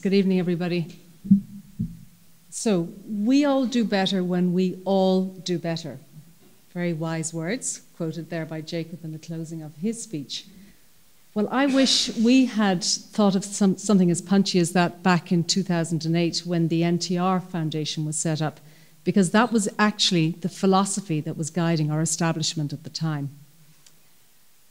Good evening, everybody. So, we all do better when we all do better. Very wise words, quoted there by Jacob in the closing of his speech. Well, I wish we had thought of something as punchy as that back in 2008 when the NTR Foundation was set up, because that was actually the philosophy that was guiding our establishment at the time.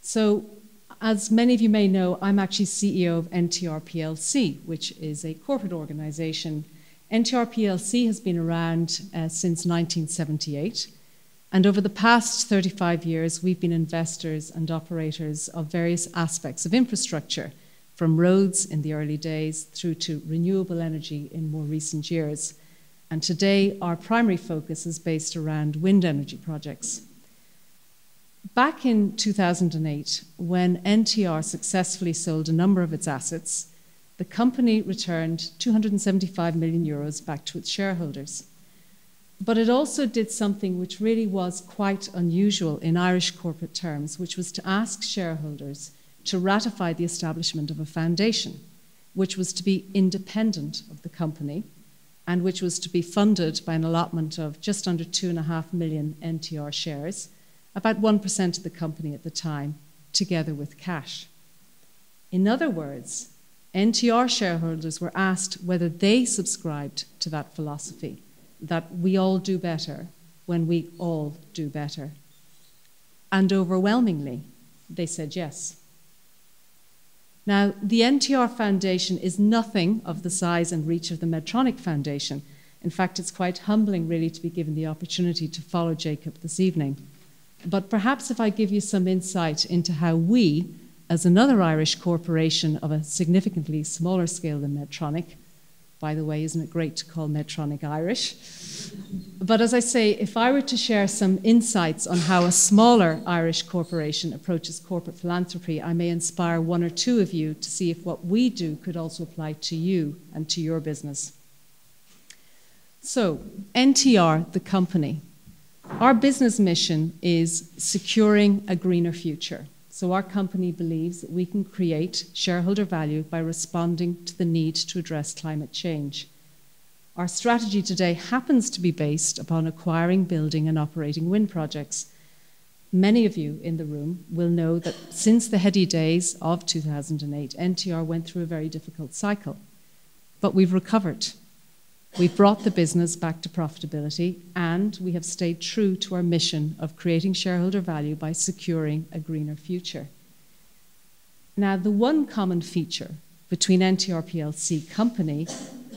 So, as many of you may know, I'm actually CEO of NTR PLC, which is a corporate organization. NTR PLC has been around since 1978. And over the past 35 years, we've been investors and operators of various aspects of infrastructure, from roads in the early days through to renewable energy in more recent years. And today, our primary focus is based around wind energy projects. Back in 2008, when NTR successfully sold a number of its assets, the company returned 275 million euros back to its shareholders. But it also did something which really was quite unusual in Irish corporate terms, which was to ask shareholders to ratify the establishment of a foundation, which was to be independent of the company and which was to be funded by an allotment of just under 2.5 million NTR shares, about 1% of the company at the time, together with cash. In other words, NTR shareholders were asked whether they subscribed to that philosophy, that we all do better when we all do better. And overwhelmingly, they said yes. Now, the NTR Foundation is nothing of the size and reach of the Medtronic Foundation. In fact, it's quite humbling, really, to be given the opportunity to follow Jacob this evening. But perhaps if I give you some insight into how we, as another Irish corporation of a significantly smaller scale than Medtronic, by the way, isn't it great to call Medtronic Irish? But as I say, if I were to share some insights on how a smaller Irish corporation approaches corporate philanthropy, I may inspire one or two of you to see if what we do could also apply to you and to your business. So, NTR, the company. Our business mission is securing a greener future. So our company believes that we can create shareholder value by responding to the need to address climate change. Our strategy today happens to be based upon acquiring, building, and operating wind projects. Many of you in the room will know that since the heady days of 2008, NTR went through a very difficult cycle. But we've recovered. We've brought the business back to profitability, and we have stayed true to our mission of creating shareholder value by securing a greener future. Now, the one common feature between NTR PLC company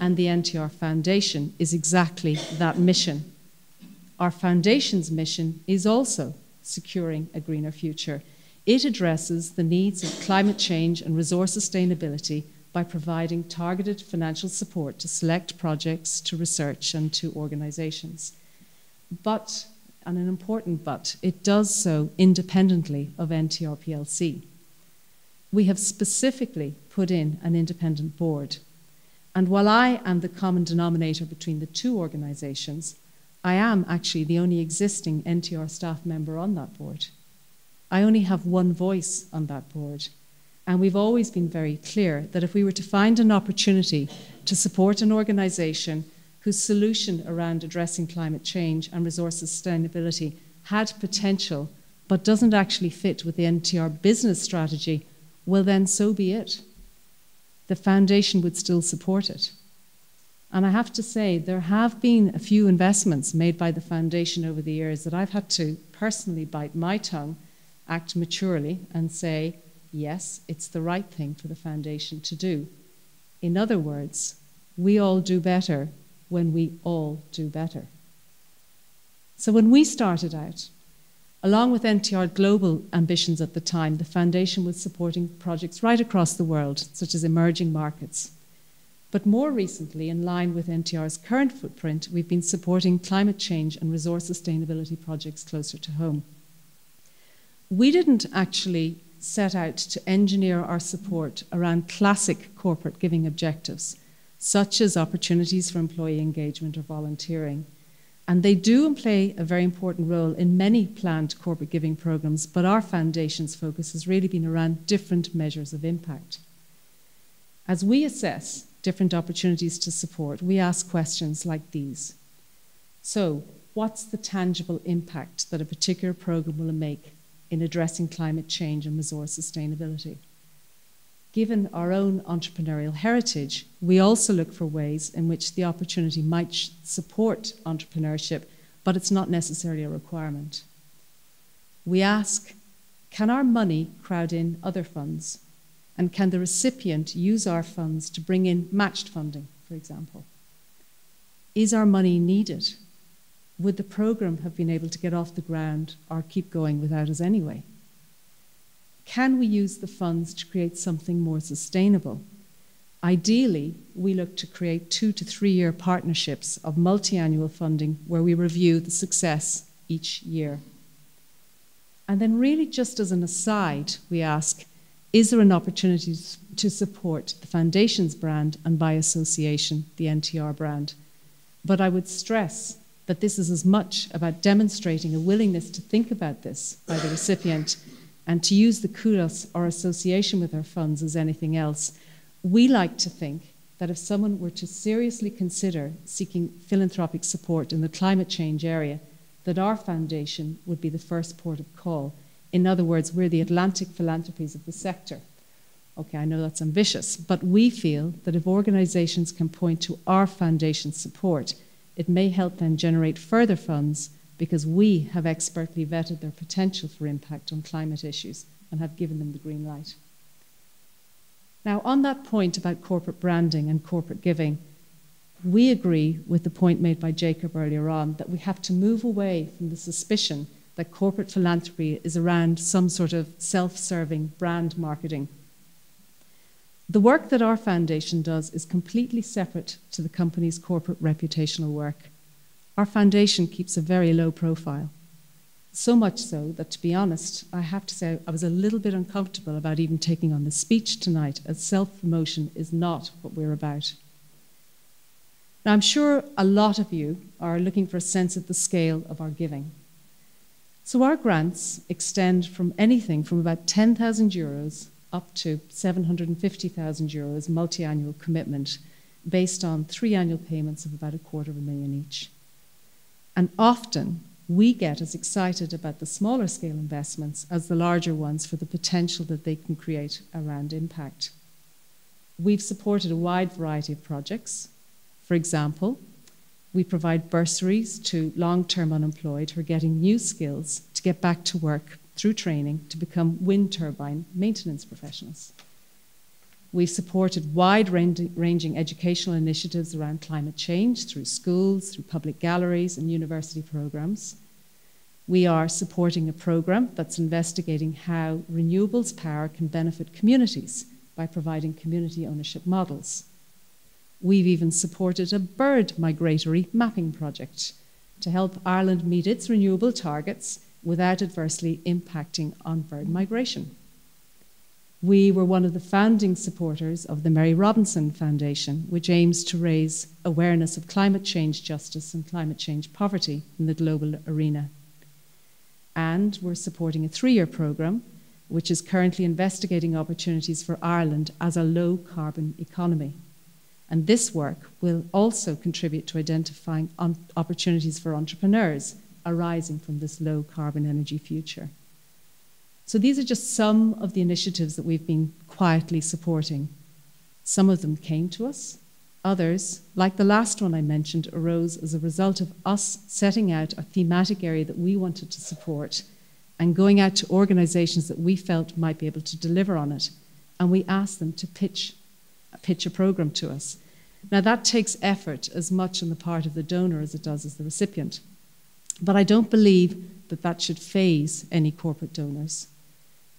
and the NTR Foundation is exactly that mission. Our foundation's mission is also securing a greener future. It addresses the needs of climate change and resource sustainability by providing targeted financial support to select projects, to research, and to organizations. But, and an important but, it does so independently of NTR PLC. We have specifically put in an independent board. And while I am the common denominator between the two organizations, I am actually the only existing NTR staff member on that board. I only have one voice on that board. And we've always been very clear that if we were to find an opportunity to support an organization whose solution around addressing climate change and resource sustainability had potential but doesn't actually fit with the NTR business strategy, well then so be it. The foundation would still support it. And I have to say, there have been a few investments made by the foundation over the years that I've had to personally bite my tongue, act maturely, and say, yes, it's the right thing for the foundation to do. In other words, we all do better when we all do better. So when we started out, along with NTR global ambitions at the time, the foundation was supporting projects right across the world, such as emerging markets. But more recently, in line with NTR's current footprint, we've been supporting climate change and resource sustainability projects closer to home. We didn't actually set out to engineer our support around classic corporate giving objectives, such as opportunities for employee engagement or volunteering. And they do play a very important role in many planned corporate giving programs, but our foundation's focus has really been around different measures of impact. As we assess different opportunities to support, we ask questions like these. So, what's the tangible impact that a particular program will make in addressing climate change and resource sustainability? Given our own entrepreneurial heritage, we also look for ways in which the opportunity might support entrepreneurship, but it's not necessarily a requirement. We ask, can our money crowd in other funds? And can the recipient use our funds to bring in matched funding, for example? Is our money needed? Would the program have been able to get off the ground or keep going without us anyway? Can we use the funds to create something more sustainable? Ideally, we look to create 2 to 3 year partnerships of multi-annual funding where we review the success each year. And then really just as an aside, we ask, is there an opportunity to support the Foundation's brand and by association, the NTR brand? But I would stress that this is as much about demonstrating a willingness to think about this by the recipient and to use the kudos or association with our funds as anything else. We like to think that if someone were to seriously consider seeking philanthropic support in the climate change area, that our foundation would be the first port of call. In other words, we're the Atlantic philanthropies of the sector. Okay, I know that's ambitious, but we feel that if organisations can point to our foundation's support, it may help them generate further funds because we have expertly vetted their potential for impact on climate issues and have given them the green light. Now, on that point about corporate branding and corporate giving, we agree with the point made by Jacob earlier on that we have to move away from the suspicion that corporate philanthropy is around some sort of self-serving brand marketing. The work that our foundation does is completely separate to the company's corporate reputational work. Our foundation keeps a very low profile. So much so that, to be honest, I have to say I was a little bit uncomfortable about even taking on this speech tonight, as self-promotion is not what we're about. Now, I'm sure a lot of you are looking for a sense of the scale of our giving. So our grants extend from anything from about €10,000 up to €750,000 multi-annual commitment based on 3 annual payments of about £250,000 each. And often we get as excited about the smaller scale investments as the larger ones for the potential that they can create around impact. We've supported a wide variety of projects. For example, we provide bursaries to long-term unemployed who are getting new skills to get back to work through training to become wind turbine maintenance professionals. We've supported wide-ranging educational initiatives around climate change through schools, through public galleries and university programs. We are supporting a program that's investigating how renewables power can benefit communities by providing community ownership models. We've even supported a bird migratory mapping project to help Ireland meet its renewable targets without adversely impacting on bird migration. We were one of the founding supporters of the Mary Robinson Foundation, which aims to raise awareness of climate change justice and climate change poverty in the global arena. And we're supporting a 3-year programme, which is currently investigating opportunities for Ireland as a low-carbon economy. And this work will also contribute to identifying opportunities for entrepreneurs arising from this low-carbon energy future. So these are just some of the initiatives that we've been quietly supporting. Some of them came to us. Others, like the last one I mentioned, arose as a result of us setting out a thematic area that we wanted to support and going out to organisations that we felt might be able to deliver on it. And we asked them to pitch a programme to us. Now that takes effort as much on the part of the donor as it does as the recipient. But I don't believe that that should faze any corporate donors.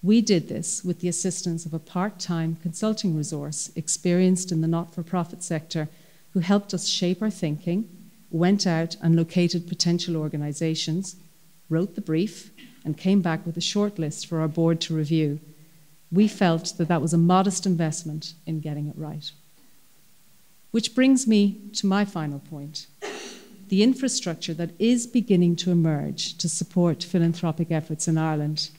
We did this with the assistance of a part-time consulting resource experienced in the not-for-profit sector who helped us shape our thinking, went out and located potential organisations, wrote the brief, and came back with a short list for our board to review. We felt that that was a modest investment in getting it right. Which brings me to my final point. The infrastructure that is beginning to emerge to support philanthropic efforts in Ireland.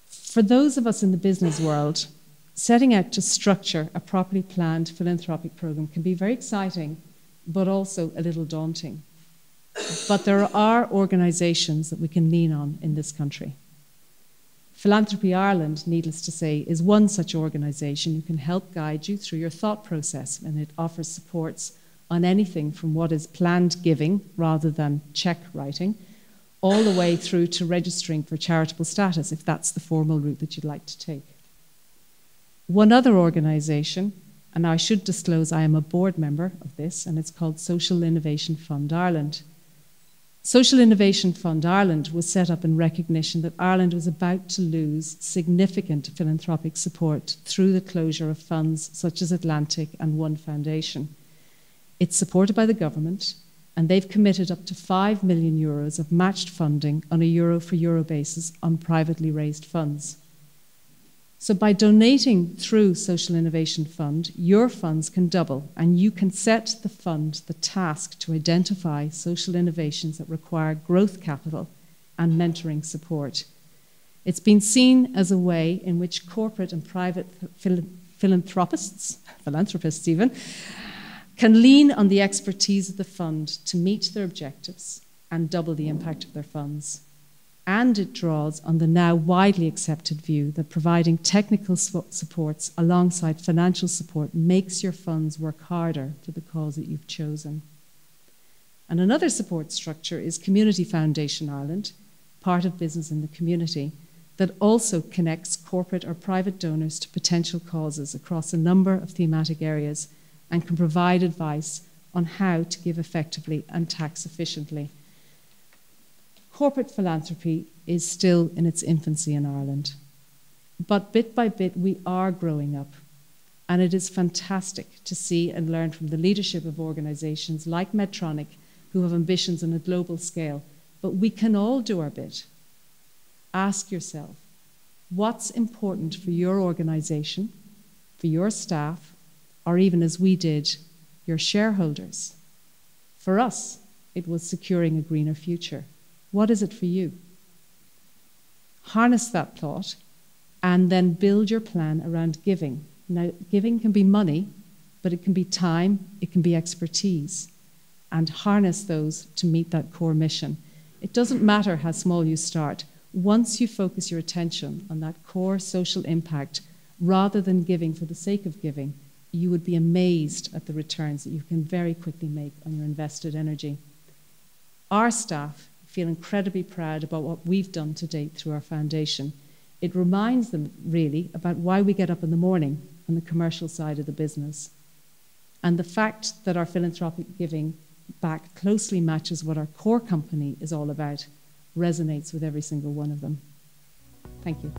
For those of us in the business world setting out to structure a properly planned philanthropic program can be very exciting, but also a little daunting. But there are organisations that we can lean on in this country. Philanthropy Ireland, needless to say, is one such organisation who can help guide you through your thought process, and it offers supports on anything from what is planned giving rather than cheque writing, all the way through to registering for charitable status, if that's the formal route that you'd like to take. One other organisation, and I should disclose I am a board member of this, and it's called Social Innovation Fund Ireland. Social Innovation Fund Ireland was set up in recognition that Ireland was about to lose significant philanthropic support through the closure of funds such as Atlantic and One Foundation. It's supported by the government, and they've committed up to €5 million of matched funding on a euro-for-euro basis on privately raised funds. So by donating through Social Innovation Fund, your funds can double, and you can set the fund the task to identify social innovations that require growth capital and mentoring support. It's been seen as a way in which corporate and private philanthropists even, can lean on the expertise of the fund to meet their objectives and double the impact of their funds. And it draws on the now widely accepted view that providing technical supports alongside financial support makes your funds work harder for the cause that you've chosen. And another support structure is Community Foundation Ireland, part of Business in the Community, that also connects corporate or private donors to potential causes across a number of thematic areas and can provide advice on how to give effectively and tax efficiently. Corporate philanthropy is still in its infancy in Ireland, but bit by bit we are growing up, and it is fantastic to see and learn from the leadership of organisations like Medtronic who have ambitions on a global scale, but we can all do our bit. Ask yourself, what's important for your organisation, for your staff, or even as we did, your shareholders? For us, it was securing a greener future. What is it for you? Harness that thought and then build your plan around giving. Now, giving can be money, but it can be time, it can be expertise, and harness those to meet that core mission. It doesn't matter how small you start. Once you focus your attention on that core social impact, rather than giving for the sake of giving, you would be amazed at the returns that you can very quickly make on your invested energy. Our staff feel incredibly proud about what we've done to date through our foundation. It reminds them really about why we get up in the morning on the commercial side of the business. And the fact that our philanthropic giving back closely matches what our core company is all about resonates with every single one of them. Thank you.